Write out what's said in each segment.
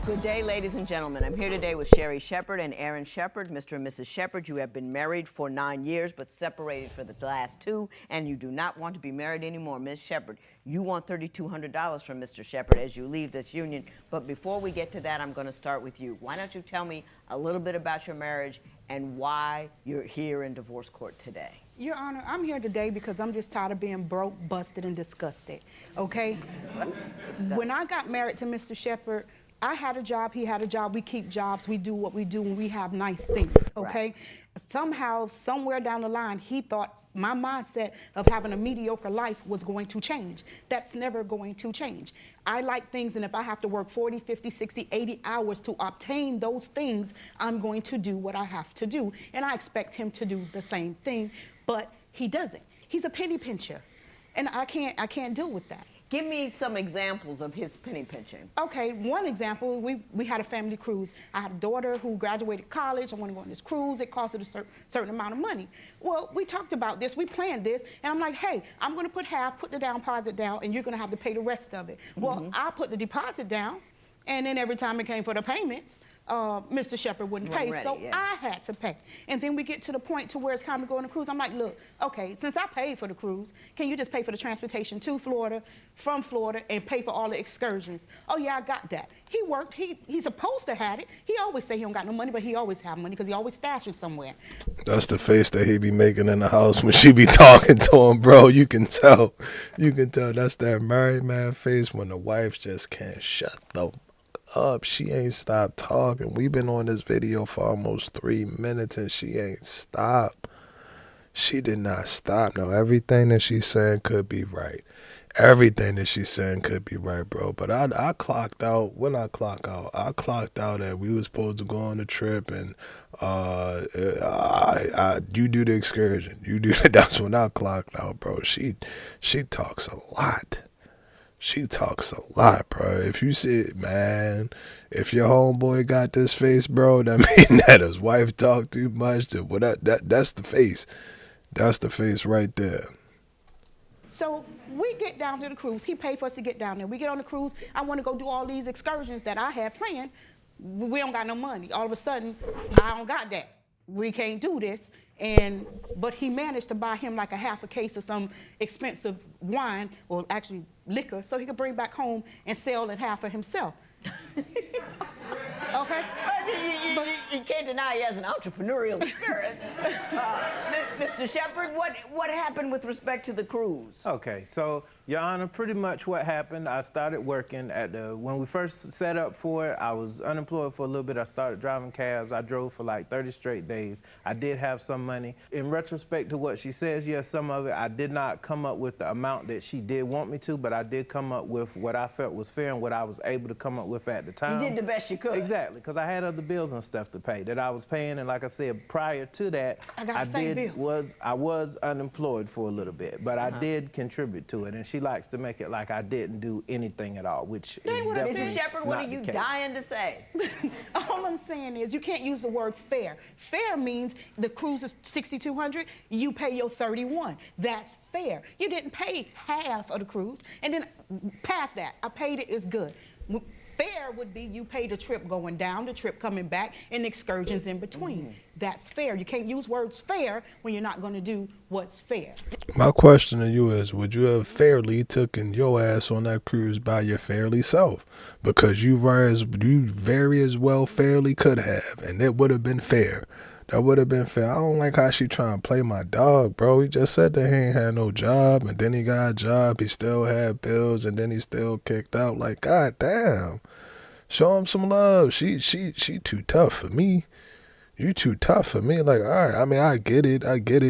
Good day, ladies and gentlemen. I'm here today with Sherry Shepard and Aaron Shepard. Mr. and Mrs. Shepard, you have been married for 9 years, but separated for the last 2, and you do not want to be married anymore. Ms. Shepard, you want $3,200 from Mr. Shepard as you leave this union. But before we get to that, I'm going to start with you. Why don't you tell me a little bit about your marriage and why you're here in divorce court today? Your Honor, I'm here today because I'm just tired of being broke, busted, and disgusted, okay? When I got married to Mr. Shepard, I had a job, he had a job, we keep jobs, we do what we do, and we have nice things, okay? Right. Somehow, somewhere down the line, he thought my mindset of having a mediocre life was going to change. That's never going to change. I like things, and if I have to work 40, 50, 60, 80 hours to obtain those things, I'm going to do what I have to do, and I expect him to do the same thing, but he doesn't. He's a penny pincher, and I can't deal with that. Give me some examples of his penny pinching. Okay, one example, we had a family cruise. I had a daughter who graduated college. I want to go on this cruise. It costed a certain amount of money. Well, we talked about this, we planned this, and I'm like, hey, I'm going to put half, put the down deposit down, and you're going to have to pay the rest of it. Well, I put the deposit down, and then every time it came for the payments, Mr. Shepard wouldn't pay, so I had to pay. And then we get to the point to where it's time to go on the cruise. I'm like, look, okay, since I paid for the cruise, can you just pay for the transportation to Florida, from Florida, and pay for all the excursions? Oh yeah, I got that. He worked, he's supposed to have it. He always say he don't got no money, but he always have money because he always stash it somewhere. That's the face that he be making in the house when she be talking to him, bro. You can tell. You can tell that's that married man face when the wife just can't shut the up. She ain't stopped talking. We've been on this video for almost 3 minutes and she ain't stopped. She did not stop. Now, everything that she's saying could be right. Everything that she's saying could be right, bro. But I clocked out. When I clock out? I clocked out that we was supposed to go on the trip and you do the excursion. You do that's when I clocked out, bro. She talks a lot. She talks a lot, bro. If you see it, man, if your homeboy got this face, bro, that mean that his wife talked too much. That's the face. That's the face right there. So we get down to the cruise. He paid for us to get down there. We get on the cruise. I want to go do all these excursions that I had planned. We don't got no money. All of a sudden, I don't got that. We can't do this. But he managed to buy him like a half a case of some expensive wine, or actually liquor, so he could bring back home and sell it half for himself. Okay? You can't deny he has an entrepreneurial spirit. Mr. Shepard, what happened with respect to the cruise? Okay, so, Your Honor, pretty much what happened, I started working when we first set up for it, I was unemployed for a little bit. I started driving cabs. I drove for like 30 straight days. I did have some money. In retrospect to what she says, yes, some of it, I did not come up with the amount that she did want me to, but I did come up with what I felt was fair and what I was able to come up with at the time. You did the best you could. Exactly, because I had other bills and stuff to pay that I was paying, and like I said, prior to that, I was unemployed for a little bit, but I did contribute to it, and she likes to make it like I didn't do anything at all, which is definitely Mrs. Shepard, what are you dying to say? All I'm saying is you can't use the word fair. Fair means the cruise is $6,200, you pay your $31. That's fair. You didn't pay half of the cruise, and then past that, I paid it, it's good. Fair would be you pay the trip going down, the trip coming back, and excursions in between. That's fair. You can't use words fair when you're not going to do what's fair. My question to you is, would you have fairly taken your ass on that cruise by your fairly self? Because you very as well fairly could have, and it would have been fair. That would have been fair. I don't like how she trying to play my dog, bro. He just said that he ain't had no job, and then he got a job. He still had bills, and then he still kicked out. Like, god damn. Show him some love. She too tough for me. You too tough for me. Like, all right. I mean, I get it.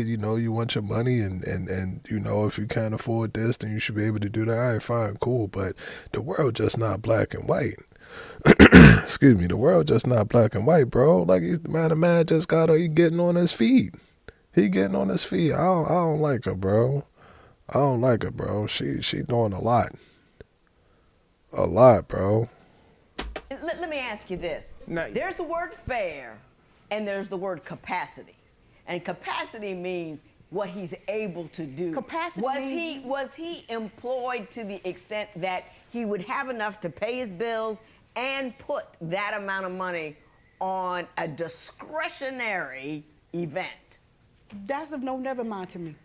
You know, you want your money, and you know, if you can't afford this, then you should be able to do that. All right, fine, cool. But the world just not black and white. Excuse me, the world just not black and white, bro. Like, the man just he getting on his feet. He getting on his feet. I don't like her, bro. I don't like her, bro. She doing a lot. A lot, bro. Let me ask you this. There's the word fair, and there's the word capacity. And capacity means what he's able to do. Capacity was he employed to the extent that he would have enough to pay his bills and put that amount of money on a discretionary event? That's of no never mind to me.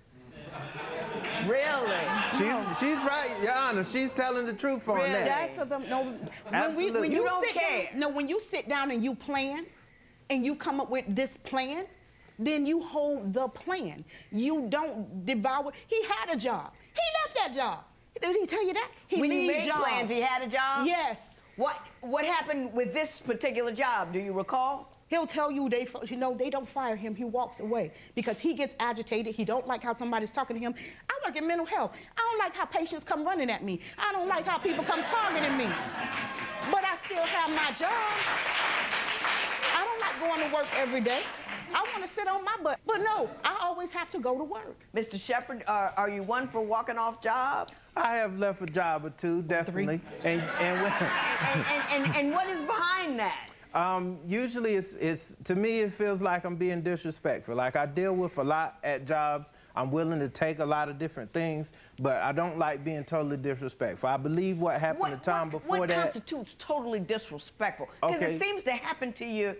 Really? She's right, Your Honor. She's telling the truth on Really? that. That's of them. No. Absolutely. When You you don't sit care. Down, no, when you sit down and you plan, and you come up with this plan, then you hold the plan. You don't devour. He had a job. He left that job. Did he tell you that? He When you leaves made jobs. plans, he had a job? Yes. What happened with this particular job? Do you recall? He'll tell you they don't fire him. He walks away because he gets agitated. He don't like how somebody's talking to him. I work in mental health. I don't like how patients come running at me. I don't like how people come targeting me. But I still have my job. I don't like going to work every day. I want to sit on my butt. But no, I always have to go to work. Mr. Shepherd, are you one for walking off jobs? I have left a job or two, definitely. And And what is behind that? usually it's to me it feels like I'm being disrespectful. Like I deal with a lot at jobs. I'm willing to take a lot of different things, but I don't like being totally disrespectful. I believe what happened the time before what that. What constitutes totally disrespectful? Because Okay. it seems to happen to you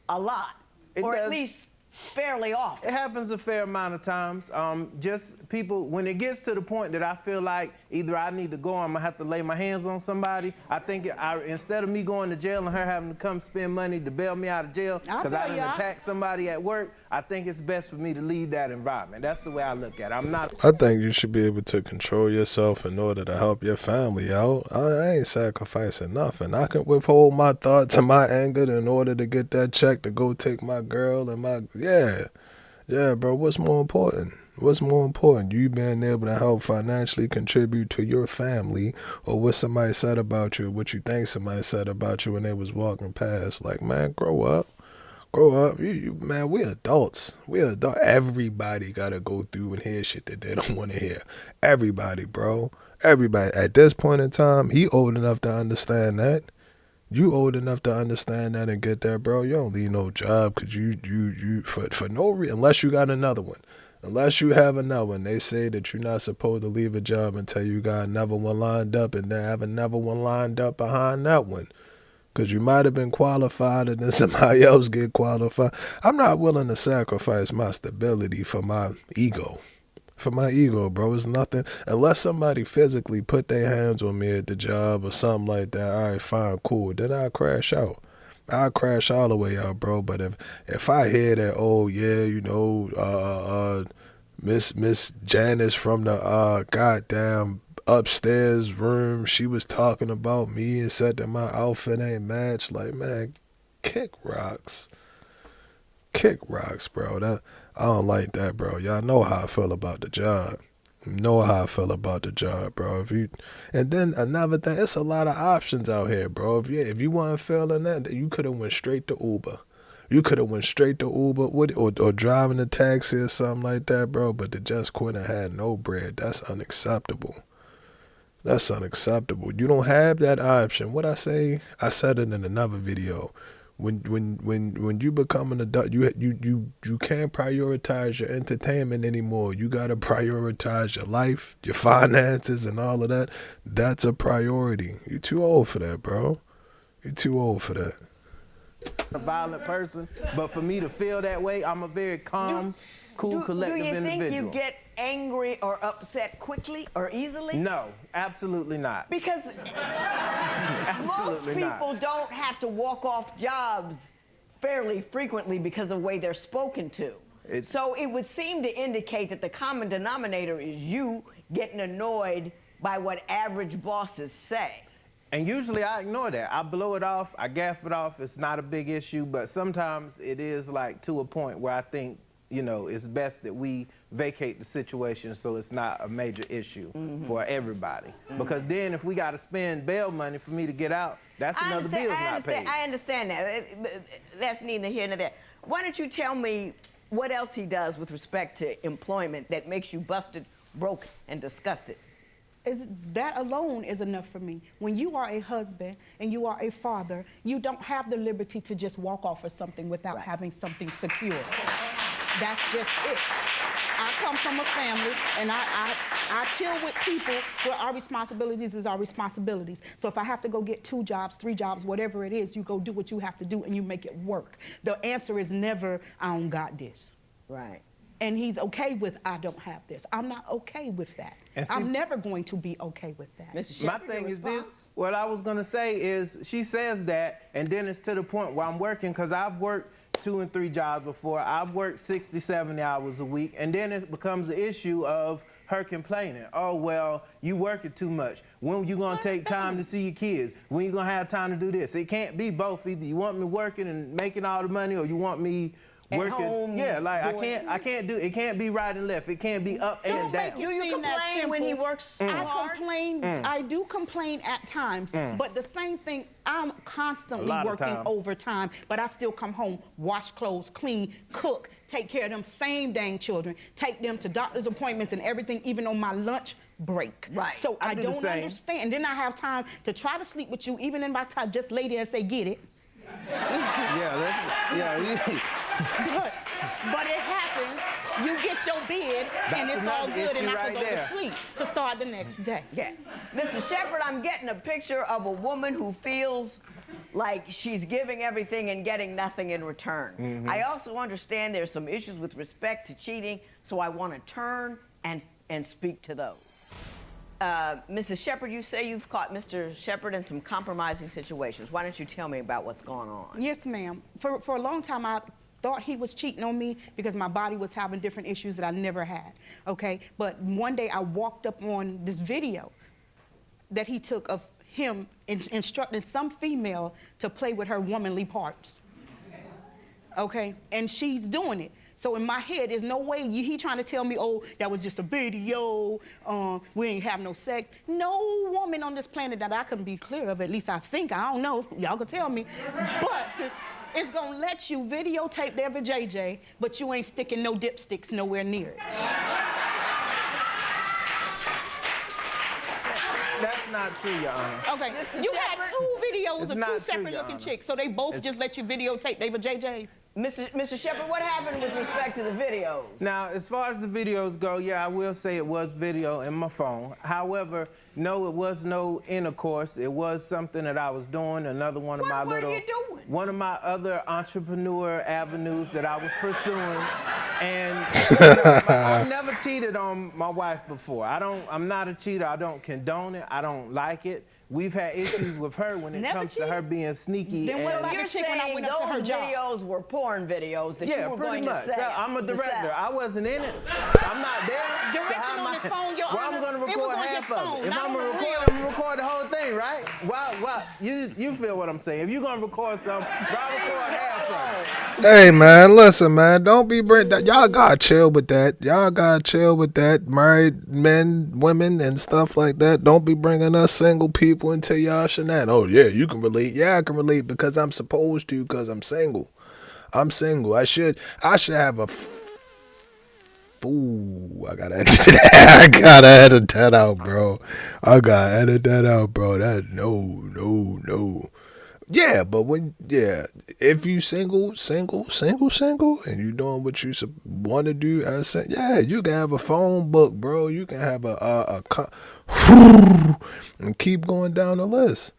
a lot, It or at does. least fairly often. It happens a fair amount of times. Just people, when it gets to the point that I feel like either I need to go or I'm gonna have to lay my hands on somebody, I think instead of me going to jail and her having to come spend money to bail me out of jail because I didn't attack somebody at work, I think it's best for me to leave that environment. That's the way I look at it. I'm not. I think you should be able to control yourself in order to help your family out. I ain't sacrificing nothing. I can withhold my thoughts and my anger in order to get that check to go take my girl and my, yeah, bro. What's more important? What's more important? You being able to help financially contribute to your family, or what somebody said about you, what you think somebody said about you when they was walking past. Like, man, grow up. Grow up. Man, we adults. Everybody got to go through and hear shit that they don't want to hear. Everybody, bro. Everybody. At this point in time, he old enough to understand that. You old enough to understand that and get that, bro. You don't need no job because for no reason, unless you got another one. Unless you have another one. They say that you're not supposed to leave a job until you got another one lined up, and then have another one lined up behind that one. Because you might have been qualified and then somebody else get qualified. I'm not willing to sacrifice my stability for my ego. For my ego, bro. It's nothing. Unless somebody physically put their hands on me at the job or something like that, all right, fine, cool. Then I'll crash out. I'll crash all the way out, bro. But if I hear that, oh, yeah, you know, Miss Janice from the goddamn upstairs room, she was talking about me and said that my outfit ain't matched. Like, man, kick rocks. Kick rocks, bro. I don't like that, bro. Y'all know how I feel about the job. You know how I feel about the job, bro. And then another thing, it's a lot of options out here, bro. If you weren't feeling that, you could have went straight to Uber. You could have went straight to Uber or driving a taxi or something like that, bro. But to just quit and had no bread, that's unacceptable. That's unacceptable. You don't have that option. What I say, I said it in another video. When you become an adult, you can't prioritize your entertainment anymore. You gotta prioritize your life, your finances, and all of that. That's a priority. You're too old for that, bro. You're too old for that. A violent person, but for me to feel that way, I'm a very calm, cool, collective individual. Do you think you get angry or upset quickly or easily? No, absolutely not. Because most people don't have to walk off jobs fairly frequently because of the way they're spoken to. So it would seem to indicate that the common denominator is you getting annoyed by what average bosses say. And usually I ignore that. I blow it off, I gaff it off. It's not a big issue, but sometimes it is like to a point where I think, you know, it's best that we vacate the situation so it's not a major issue for everybody. Because then if we got to spend bail money for me to get out, that's another bill's not paid. I understand that. That's neither here nor there. Why don't you tell me what else he does with respect to employment that makes you busted, broke, and disgusted? That alone is enough for me. When you are a husband and you are a father, you don't have the liberty to just walk off of something without having something secure. That's just it. I come from a family, and I chill with people where our responsibilities is our responsibilities. So if I have to go get 2 jobs, 3 jobs, whatever it is, you go do what you have to do and you make it work. The answer is never, I don't got this. Right. And he's okay with, I don't have this. I'm not okay with that. And see, I'm never going to be okay with that. Mr. my Shepherd, thing your is response? this. What I was gonna say is, she says that, and then it's to the point where I'm working, because I've worked 2 and 3 jobs before. I've worked 60, 70 hours a week, and then it becomes an issue of her complaining. Oh, well, you working too much. When you gonna take time to see your kids? When you gonna have time to do this? It can't be both. Either you want me working and making all the money, or you want me working. home Yeah, like doing- I can't do. It can't be right and left. It can't be up and down. Do you seem that complain when he simple. works I hard? complain. I do complain at times, but the same thing. I'm constantly A lot of working times. overtime, but I still come home, wash clothes, clean, cook, take care of them same dang children, take them to doctor's appointments and everything, even on my lunch break. Right. So I I do the don't same. understand. And then I have time to try to sleep with you, even in my time, just lay there and say, get it. But it happens. You get your bid, and That's it's all another good, and issue I can right go there. to sleep to start the next day. Yeah. Mr. Shepherd, I'm getting a picture of a woman who feels like she's giving everything and getting nothing in return. I also understand there's some issues with respect to cheating, so I want to turn and speak to those. Mrs. Shepherd, you say you've caught Mr. Shepherd in some compromising situations. Why don't you tell me about what's going on? Yes, ma'am. For a long time, I thought he was cheating on me because my body was having different issues that I never had, okay? But one day I walked up on this video that he took of him instructing some female to play with her womanly parts, okay? And she's doing it. So in my head, there's no way he trying to tell me, oh, that was just a video, we ain't have no sex. No woman on this planet that I can be clear of, at least I think, I don't know, y'all can tell me, but it's gonna let you videotape their vajayjay, but you ain't sticking no dipsticks nowhere near it. That's not true, Your Honor. Okay, Mr. you had Shepherd? 2 videos It's of not 2 true, separate Your looking Honor. chicks, so they both It's- just let you videotape their vajayjays? Mr. Shepherd, what happened with respect to the videos? Now, as far as the videos go, yeah, I will say it was video in my phone. However, no, it was no intercourse. It was something that I was doing. Another one of my What were little, you doing? one of my other entrepreneur avenues that I was pursuing. And I've never cheated on my wife before. I'm not a cheater. I don't condone it. I don't like it. We've had issues with her when it Never comes to her cheated? being sneaky. Then what and- about You're the chick when I saying went up to her those job? videos were porn videos that Yeah, you were pretty going much. to sell. Yeah, I'm a to director. sell. I wasn't in it. I'm not there. Directing how am on I- his phone, Your well, Honor, I'm going to it was record on his half of phone, it. If not I'm on going the to record, real. I'm going to record the whole thing, right? Well, you feel what I'm saying. If you're going to record something, I'll record half of it. Hey man, listen man, don't be bring that. Y'all gotta chill with that. Y'all gotta chill with that. Married men, women, and stuff like that. Don't be bringing us single people into y'all shenanigans. Oh yeah, you can relate. Yeah, I can relate because I'm supposed to. Because I'm single. I'm single. I should have a. Ooh, I gotta edit that. I gotta edit that out, bro. I gotta edit that out, bro. That no. Yeah, but if you single, and you doing what you want to do, yeah, you can have a phone book, bro. You can have and keep going down the list.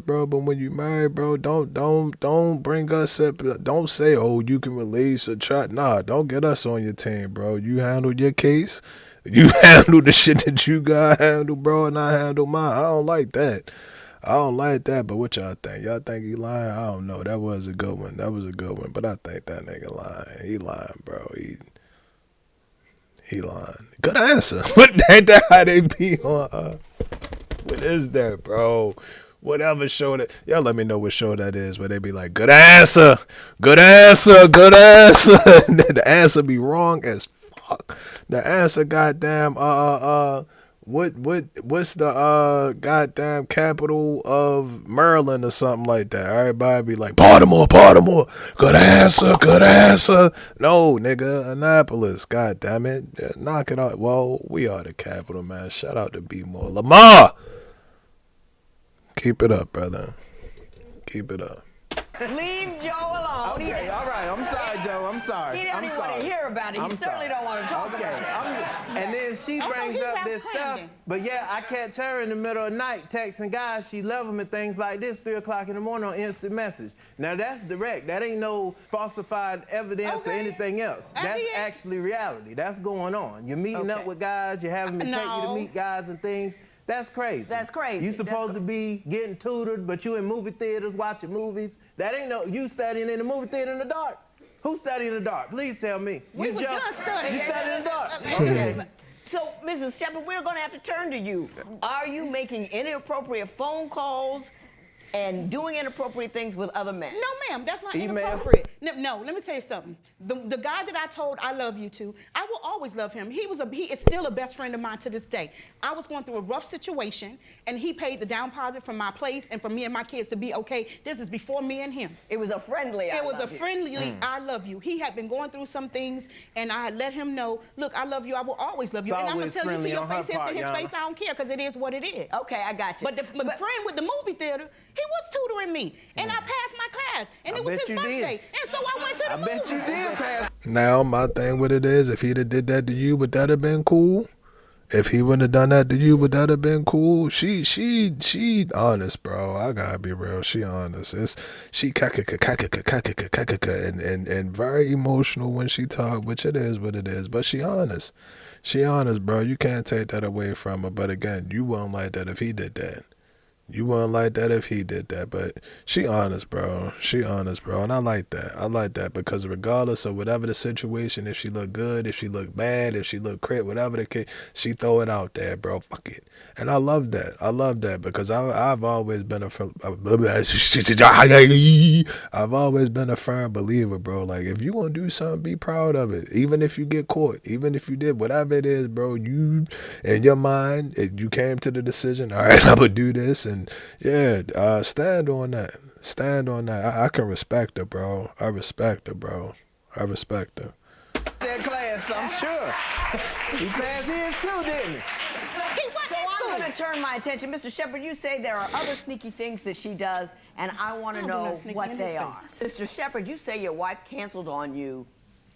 Bro. But when you married, bro, don't bring us up. Don't say, oh, you can release or try. Nah, don't get us on your team, bro. You handle your case. You handle the shit that you got handle, bro, and I handle mine. I don't like that. But what y'all think? Y'all think he lying? I don't know. That was a good one. But I think that nigga lying. He lying, bro. He lying. Good answer. What ain't that how they be on? What is that, bro? Whatever show that. Y'all let me know what show that is. Where they be like, good answer. The answer be wrong as fuck. The answer, goddamn. What's the goddamn capital of Maryland or something like that? Everybody be like, Baltimore. Good answer. No, nigga, Annapolis. God damn it. Yeah, knock it out. Well, we are the capital, man. Shout out to B More. Lamar. Keep it up, brother. Keep it up. Leave Joe alone. Don't Okay, even, all right. I'm sorry, Joe. I'm sorry. he don't I'm even sorry. want to hear about it. He I'm certainly sorry. don't want to talk Okay, about it. and then she Oh, brings he up got this stuff, Brandon. but yeah, I catch her in the middle of the night texting guys she love them and things like this, 3 o'clock in the morning on instant message. Now that's direct. That ain't no falsified evidence or Okay. anything else. And That's he ain't- actually reality. That's going on. You're meeting up Okay. with guys. You're having them take you to No. meet guys and things. That's crazy. That's crazy. You That's supposed to be getting tutored, but you in movie theaters watching movies. That ain't no, you studying in the movie theater in the dark. Who study in the dark? Please tell me. We was Joe, just studying. You study in the dark. Okay. So, Mrs. Shepard, we're going to have to turn to you. Are you making inappropriate phone calls and doing inappropriate things with other men? No, ma'am, that's not Email. inappropriate. No, let me tell you something. The guy that I told I love you to, I will always love him. He is still a best friend of mine to this day. I was going through a rough situation, and he paid the down deposit from my place and for me and my kids to be okay. This is before me and him. It was a friendly It was a love you. friendly I love you. He had been going through some things, and I had let him know, look, I love you. I will always love you. It's And I'm going always to tell you to friendly your on her face, part, to his Yana. face, I don't care, because it is what it is. Okay, I got you. But the friend with the movie theater, he was tutoring me, and I passed my class, and I it was bet his you birthday, did. and so I went to the I movie. bet you did pass. Now my thing with it is, if he'd have did that to you, would that have been cool? If he wouldn't have done that to you, would that have been cool? She honest, bro. I gotta be real. She honest. She and very emotional when she talk, which it is what it is. But she honest. She honest, bro. You can't take that away from her. But again, you wouldn't like that if he did that. You wouldn't like that if he did that, but she honest, bro. She honest, bro, and I like that. I like that because regardless of whatever the situation, if she look good, if she look bad, if she look crap, whatever the case, she throw it out there, bro. Fuck it, and I love that. I love that because I've always been I've always been a firm believer, bro. Like if you gonna do something, be proud of it, even if you get caught, even if you did whatever it is, bro. You in your mind, you came to the decision. All right, I'm gonna do this and. Yeah, stand on that. Stand on that. I can respect her, bro. I respect her, bro. I respect her. That class, I'm sure. He passed his too, didn't he? So I'm going to turn my attention. Mr. Shepard, you say there are other sneaky things that she does, and I want to I don't do know no sneaky what in they his are. Mr. Shepard, you say your wife canceled on you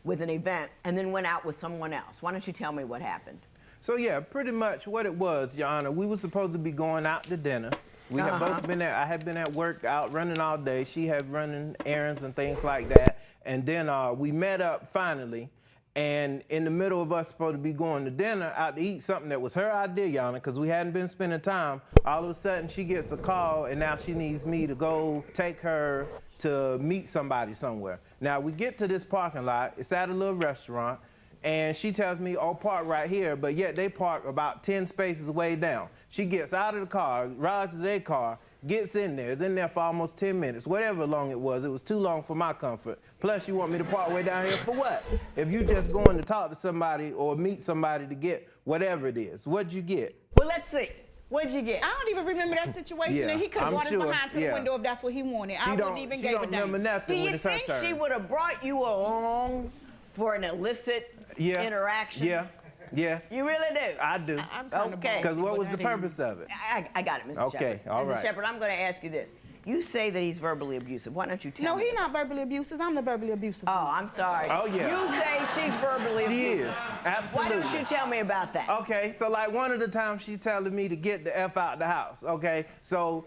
with an event and then went out with someone else. Why don't you tell me what happened? So yeah, pretty much what it was, Your Honor. We were supposed to be going out to dinner. We had both been there. I had been at work out running all day. She had running errands and things like that. And then we met up finally. And in the middle of us supposed to be going to dinner, out to eat something that was her idea, Your Honor, because we hadn't been spending time. All of a sudden, she gets a call, and now she needs me to go take her to meet somebody somewhere. Now, we get to this parking lot. It's at a little restaurant. And she tells me, oh, park right here, but yet they park about 10 spaces way down. She gets out of the car, rides to their car, gets in there, is in there for almost 10 minutes, whatever long it was too long for my comfort. Plus, you want me to park way down here for what? If you just going to talk to somebody or meet somebody to get whatever it is, what'd you get? Well, let's see. What'd you get? I don't even remember that situation, Yeah, and he could have I'm brought sure, us behind to the yeah. window if that's what he wanted. I wouldn't even She gave don't a damn. remember Do nothing when you it's her think turn. she would have brought you along for an illicit interaction? Yeah, yes. You really do? I do. I'm trying to Okay. ball Because you, what but was the that ain't- purpose of it? I got it, Mr. Okay, Shepard. all Mr. right. Shepard, I'm going to ask you this. You say that he's verbally abusive. Why don't you tell No, me? he's not verbally abusive. I'm the verbally abusive. Oh, I'm sorry. Oh, yeah. You say she's verbally She abusive. is, Why absolutely. don't you tell me about that? Okay, so like one of the times she's telling me to get the F out the house, okay? So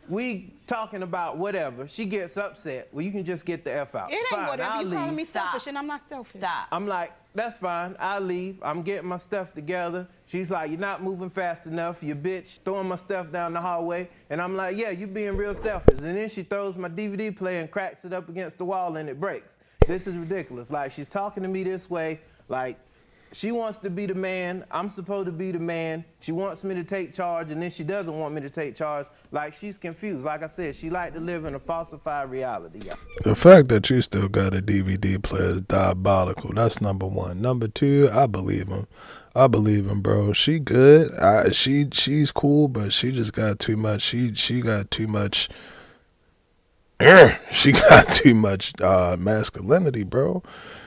we talking about whatever. She gets upset. Well, you can just get the F out. It ain't Fine, whatever. I'll You calling leave. me Stop. selfish, and I'm not selfish. Stop. I'm like, that's fine. I'll leave. I'm getting my stuff together. She's like, you're not moving fast enough, you bitch. Throwing my stuff down the hallway. And I'm like, yeah, you being real selfish. And then she throws my DVD player and cracks it up against the wall and it breaks. This is ridiculous. Like, she's talking to me this way. Like, she wants to be the man. I'm supposed to be the man. She wants me to take charge, and then she doesn't want me to take charge. Like, she's confused. Like I said, she like to live in a falsified reality. Yeah. The fact that you still got a DVD player is diabolical. That's number one. Number two, I believe him. I believe him, bro. She good. She's cool, but she just got too much. She got too much. She got too much masculinity, bro.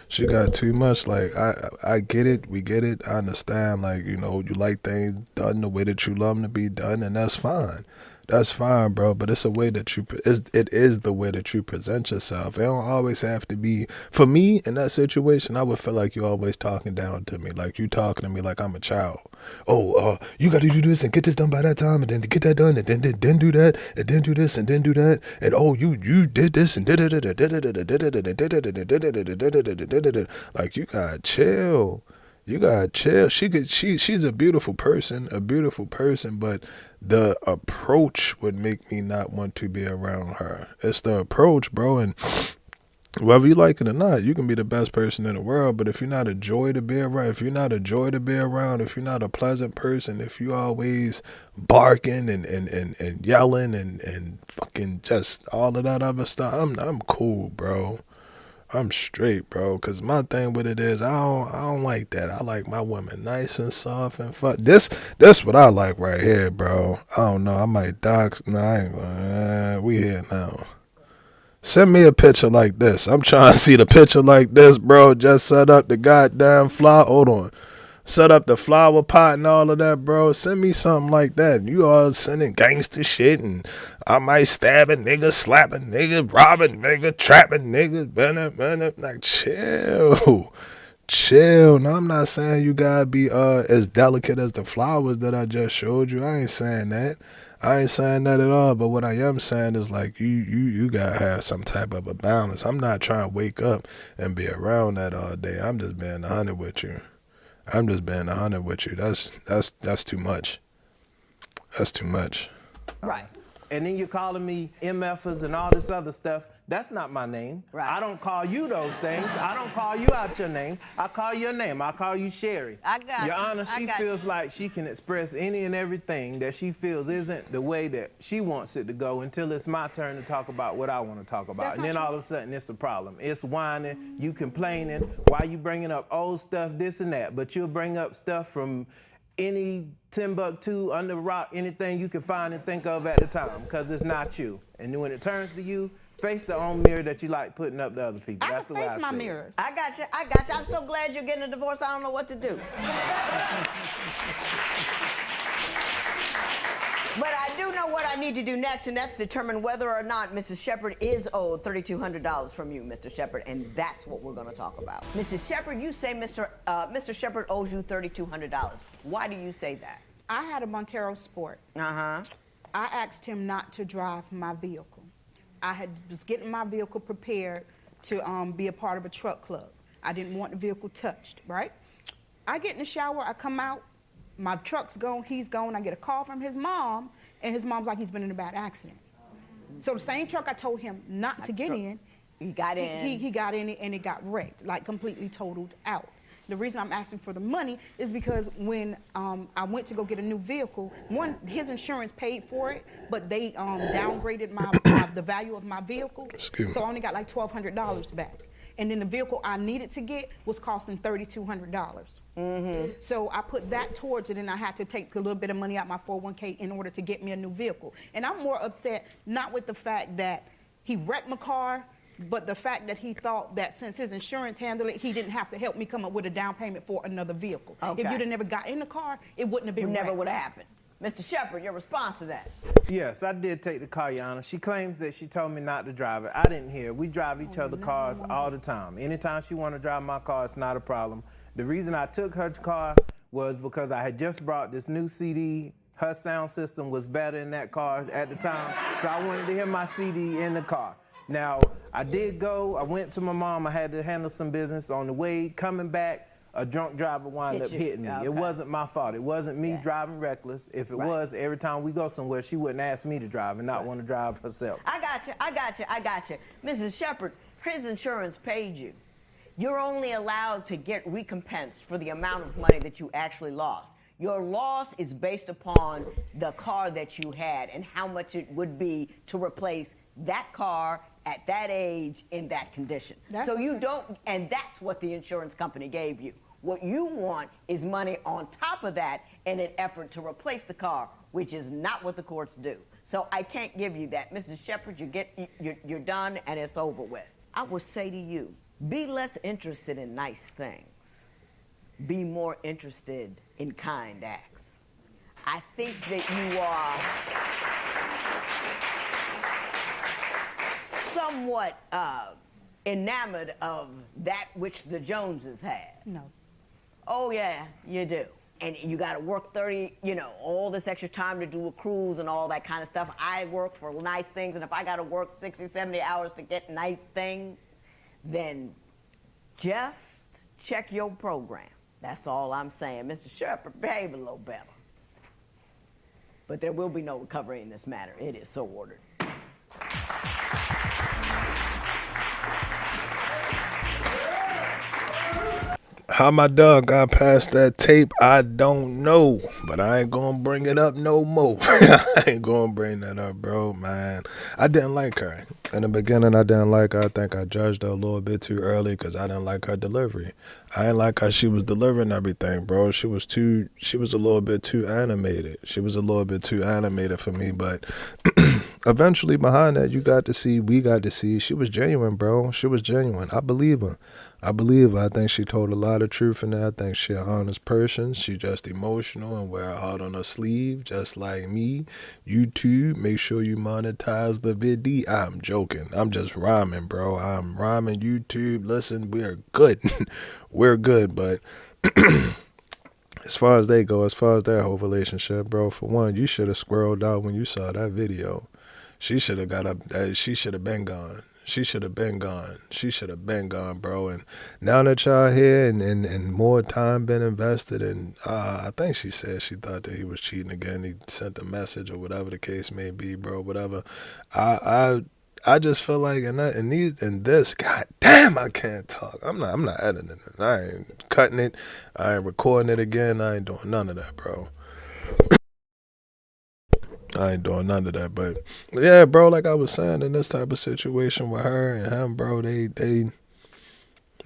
She got too much. Like, I get it. We get it. I understand. Like, you know, you like things done the way that you love them to be done, and that's fine. that's fine, bro. But it's a way that it is the way that you present yourself. It don't always have to be. For me, in that situation, I would feel like you always talking down to me, like you talking to me like I'm a child. Oh, you got to do this and get this done by that time, and then to get that done, and then do that, and then do this, and then do that, and oh, you did this and did it, like you gotta chill. You gotta chill. She's a beautiful person, but the approach would make me not want to be around her. It's the approach, bro, and whether you like it or not, you can be the best person in the world, but if you're not a joy to be around, if you're not a pleasant person, if you always barking and yelling and fucking just all of that other stuff, I'm cool, bro. I'm straight, bro. Cause my thing with it is I don't like that. I like my women nice and soft and fuck. This what I like right here, bro. I don't know. I might dox. No, I ain't gonna. We here now. Send me a picture like this. I'm trying to see the picture like this, bro. Just set up the goddamn flower. Hold on. Set up the flower pot and all of that, bro. Send me something like that. You all sending gangster shit, and I might stab a nigga, slap a nigga, rob a nigga, trap a nigga, like chill. Chill. Now I'm not saying you gotta be as delicate as the flowers that I just showed you. I ain't saying that. I ain't saying that at all. But what I am saying is like you gotta have some type of a balance. I'm not trying to wake up and be around that all day. I'm just being 100 with you. That's too much. That's too much. Right. And then you're calling me MFers and all this other stuff. That's not my name. Right. I don't call you those things. I don't call you out your name. I call your name. I call you Sherry. I got Your you. Honor, she feels like she can express any and everything that she feels isn't the way that she wants it to go until it's my turn to talk about what I want to talk about. And then all of a sudden, it's a problem. It's whining, you complaining, why you bringing up old stuff, this and that. But you'll bring up stuff from any Timbuktu, under rock, anything you can find and think of at the time, because it's not you. And then when it turns to you, face the own mirror that you like putting up to other people. I That's the can way face I my see mirrors. I got you. I'm so glad you're getting a divorce. I don't know what to do. But I do know what I need to do next, and that's determine whether or not Mrs. Shepherd is owed $3,200 from you, Mr. Shepherd, and that's what we're going to talk about. Mrs. Shepherd, you say Mr. Shepherd owes you $3,200. Why do you say that? I had a Montero Sport. Uh-huh. I asked him not to drive my vehicle. I was getting my vehicle prepared to be a part of a truck club. I didn't want the vehicle touched, right? I get in the shower, I come out, my truck's gone, he's gone. I get a call from his mom, and his mom's like, he's been in a bad accident. So the same truck I told him not to get in, he got in. He got in it, and it got wrecked, like completely totaled out. The reason I'm asking for the money is because when I went to go get a new vehicle, one, his insurance paid for it, but they downgraded the value of my vehicle. So I only got like $1,200 back. And then the vehicle I needed to get was costing $3,200. Mm-hmm. So I put that towards it, and I had to take a little bit of money out my 401k in order to get me a new vehicle. And I'm more upset not with the fact that he wrecked my car, but the fact that he thought that since his insurance handled it, he didn't have to help me come up with a down payment for another vehicle. Okay. If you'd have never got in the car, it wouldn't have been It never wrecked. would have happened. Mr. Shepherd, your response to that? Yes, I did take the car, Your Honor. She claims that she told me not to drive it. I didn't hear. We drive each other's cars all the time. Anytime she want to drive my car, it's not a problem. The reason I took her car was because I had just brought this new CD. Her sound system was better in that car at the time, so I wanted to hear my CD in the car. Now, I went to my mom. I had to handle some business. On the way coming back, a drunk driver wound up hitting me. Okay. It wasn't my fault. It wasn't me driving reckless. If it was, every time we go somewhere, she wouldn't ask me to drive and not want to drive herself. I got you. Mrs. Shepherd, his insurance paid you. You're only allowed to get recompensed for the amount of money that you actually lost. Your loss is based upon the car that you had and how much it would be to replace that car at that age in that condition. So you don't, and that's what the insurance company gave you. What you want is money on top of that in an effort to replace the car, which is not what the courts do. So I can't give you that. Mrs. Shepherd, you're done and it's over with. I would say to you, be less interested in nice things. Be more interested in kind acts. I think that you are somewhat enamored of that which the Joneses had? No. Oh, yeah, you do. And you got to work 30, all this extra time to do a cruise and all that kind of stuff. I work for nice things, and if I got to work 60, 70 hours to get nice things, then just check your program. That's all I'm saying. Mr. Shepherd, behave a little better. But there will be no recovery in this matter. It is so ordered. How my dog got past that tape, I don't know. But I ain't gonna bring it up no more. I ain't gonna bring that up, bro, man. I didn't like her. In the beginning, I didn't like her. I think I judged her a little bit too early because I didn't like her delivery. I didn't like how she was delivering everything, bro. She was a little bit too animated. She was a little bit too animated for me, but eventually behind that, we got to see, she was genuine, bro. She was genuine. I believe her. I think she told a lot of truth in there. I think she's an honest person. She just emotional and wear her heart on her sleeve, just like me. YouTube, make sure you monetize the video. I'm joking. I'm just rhyming, bro. I'm rhyming. YouTube, listen, we're good. We're good, but as far as they go, as far as their whole relationship, bro, for one, you should have squirreled out when you saw that video. She should have got up. She should have been gone. She should have been gone. She should have been gone, bro. And now that y'all here and more time been invested, and I think she said she thought that he was cheating again. He sent a message or whatever the case may be, bro. Whatever. I just feel like in this, god damn, I can't talk. I'm not editing it. I ain't cutting it. I ain't recording it again. I ain't doing none of that, bro. I ain't doing none of that, but yeah, bro, like I was saying, in this type of situation with her and him, bro, they need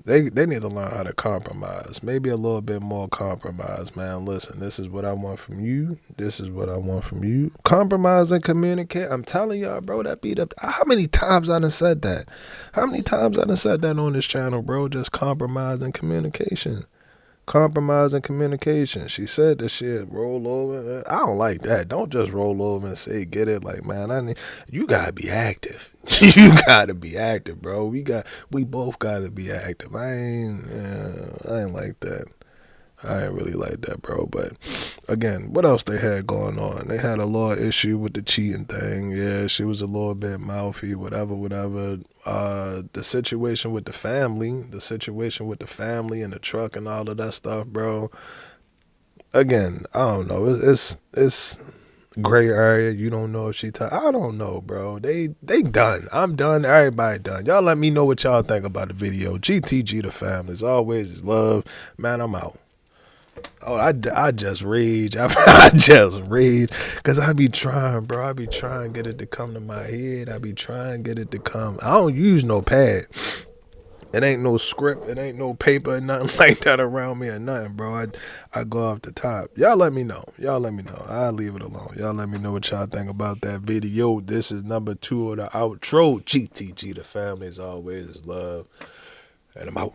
to learn how to compromise. Maybe a little bit more compromise, man. Listen, this is what I want from you. This is what I want from you. Compromise and communicate. I'm telling y'all, bro, that beat up. How many times I done said that? How many times I done said that on this channel, bro? Just compromise and communication. Compromise and communication. She said that shit, roll over. I don't like that. Don't just roll over and say get it. Like, man, you gotta be active. You gotta be active, bro. We both gotta be active. I ain't like that. I ain't really like that, bro. But again, what else they had going on? They had a little issue with the cheating thing. Yeah, she was a little bit mouthy, whatever. The situation with the family and the truck and all of that stuff, bro. Again, I don't know. It's gray area. You don't know if I don't know, bro. They done. I'm done. Everybody done. Y'all let me know what y'all think about the video. GTG the family. As always, is love. Man, I'm out. Oh, I just rage. I just rage because I be trying, bro. I be trying to get it to come to my head. I be trying to get it to come. I don't use no pad. It ain't no script. It ain't no paper, nothing like that around me or nothing, bro. I go off the top. Y'all let me know. I'll leave it alone. Y'all let me know what y'all think about that video. This is number 2 of the outro. GTG, the family, as always, is love. And I'm out.